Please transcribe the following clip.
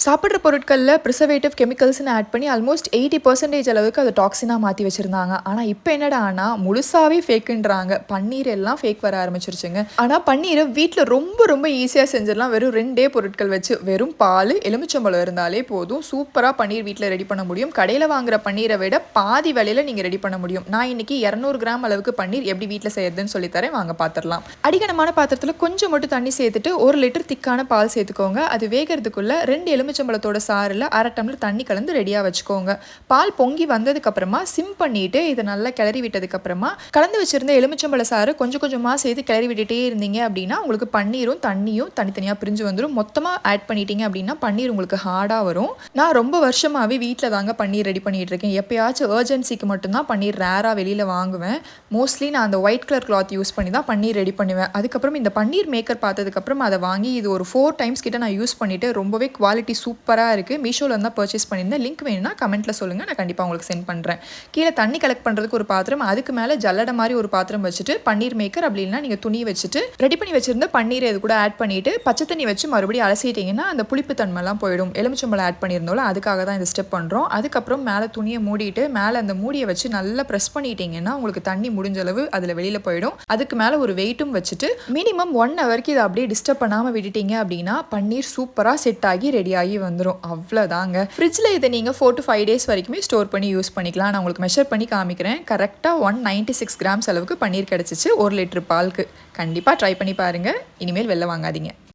சாப்பிட்ற பொருட்களில் preservative கெமிக்கல்ஸ்னு add பண்ணி ஆல்மோஸ்ட் 80% அளவுக்கு அதை டாக்ஸினாக மாற்றி வச்சுருந்தாங்க. ஆனால் இப்போ என்னடா ஆனால் முழுசாகவே ஃபேக்குன்றாங்க. பன்னீர் எல்லாம் ஃபேக் வர ஆரம்பிச்சிருச்சுங்க. ஆனால் பன்னீரை வீட்டில் ரொம்ப ரொம்ப ஈஸியாக செஞ்சிடலாம். வெறும் 2 பொருட்கள் வச்சு, வெறும் பால், எலுமிச்சம்பழம் இருந்தாலே போதும். சூப்பராக பன்னீர் வீட்டில் ரெடி பண்ண முடியும். கடையில் வாங்குற பன்னீரை விட பாதி விலையில் நீங்கள் ரெடி பண்ண முடியும். நான் இன்றைக்கி 200 கிராம் அளவுக்கு பன்னீர் எப்படி வீட்டில் செய்யறதுன்னு சொல்லித்தரேன், வாங்க பார்த்துடலாம். அடிக்கனமான பாத்திரத்தில் கொஞ்சம் மட்டும் தண்ணி சேர்த்துட்டு 1 லிட்டர் திக்கான பால் சேர்த்துக்கோங்க. அது வேகிறதுக்குள்ள 2 எலுமிச்சம்பழத்தோட சாறில் 1/2 டம்ளர் தண்ணி கலந்து ரெடியாக வச்சுக்கோங்க. பால் பொங்கி வந்ததுக்கப்புறமா சிம் பண்ணிவிட்டு இதை நல்லா கிளறி விட்டதுக்கப்புறமா கலந்து வச்சுருந்த எலுமிச்சம்பழ சாறு கொஞ்சம் கொஞ்சமாக சேர்த்து கிளறி விட்டுட்டே இருந்தீங்க அப்படின்னா உங்களுக்கு பன்னீரும் தண்ணியும் தனித்தனியாக பிரிஞ்சு வந்துடும். மொத்தமாக ஆட் பண்ணிட்டீங்க அப்படின்னா பன்னீர் உங்களுக்கு ஹார்டாக வரும். நான் ரொம்ப வருஷமாகவே வீட்டில் தாங்க பன்னீர் ரெடி பண்ணிகிட்டு இருக்கேன். எப்போயாச்சும் எர்ஜென்சிக்கு மட்டும்தான் பன்னீர் ரேராக வெளியில் வாங்குவேன். மோஸ்ட்லி நான் அந்த ஒயிட் கலர் கிளாத் யூஸ் பண்ணி தான் பன்னீர் ரெடி பண்ணுவேன். அதுக்கப்புறம் இந்த பன்னீர் மேக்கர் பார்த்ததுக்கப்புறம் அதை வாங்கி இது ஒரு 4 டைம்ஸ் கிட்ட நான் யூஸ் பண்ணிவிட்டு ரொம்பவே குவாலிட்டி சூப்பராக இருக்குது. மீஷோவில் தான் பர்ச்சேஸ் பண்ணியிருந்தேன். லிங்க் வேணும்னா கமெண்ட்டில் சொல்லுங்கள், நான் கண்டிப்பாக உங்களுக்கு சென்ட் பண்ணுறேன். கீழே தண்ணி கலெக்ட் பண்ணுறதுக்கு ஒரு பாத்திரம், அதுக்கு மேலே ஜல்லடை மாதிரி ஒரு பாத்திரம் வச்சுட்டு பன்னீர் மேக்கர் அப்படி இல்லைனா நீங்கள் துணி வச்சுட்டு ரெடி பண்ணி வச்சுருந்த பன்னீரை இது கூட ஆட் பண்ணிவிட்டு பச்சை தண்ணி வச்சு மறுபடியும் அலசிட்டிங்கன்னா அந்த புளிப்பு தன்மைலாம் போயிடும். எலுமிச்சம்பழம் ஆட் பண்ணியிருந்தோம்ல, அதுக்காக தான் இந்த ஸ்டெப் பண்ணுறோம். அதுக்கப்புறம் மேலே துணியை மூடிட்டு மேலே அந்த மூடியை வச்சு நல்லா ப்ரெஸ் பண்ணிட்டீங்கன்னா உங்களுக்கு தண்ணி முடிஞ்ச அளவு அதில் வெளியில் போயிடும். அதுக்கு மேலே ஒரு வெயிட்டும் வச்சுட்டு மினிமம் 1 ஹவருக்கு இதை அப்படியே டிஸ்டர்ப் பண்ணாமல் விட்டுட்டீங்க அப்படின்னா பன்னீர் சூப்பராக செட் ஆகி ரெடி ஆகி வந்துடும். அவ்வளோதாங்க. ஃப்ரிட்ஜில் இதை நீங்கள் 4 to 5 days வரைக்குமே ஸ்டோர் பண்ணி யூஸ் பண்ணிக்கலாம். நான் உங்களுக்கு மெஷர் பண்ணி காமிக்கிறேன். கரெக்டாக 196 கிராம்ஸ் அளவுக்கு பன்னீர் கிடச்சிச்சு 1 லிட்டர் பாலுக்கு. கண்டிப்பாக ட்ரை பண்ணி பாருங்கள். இனிமேல் வெளில வாங்காதீங்க.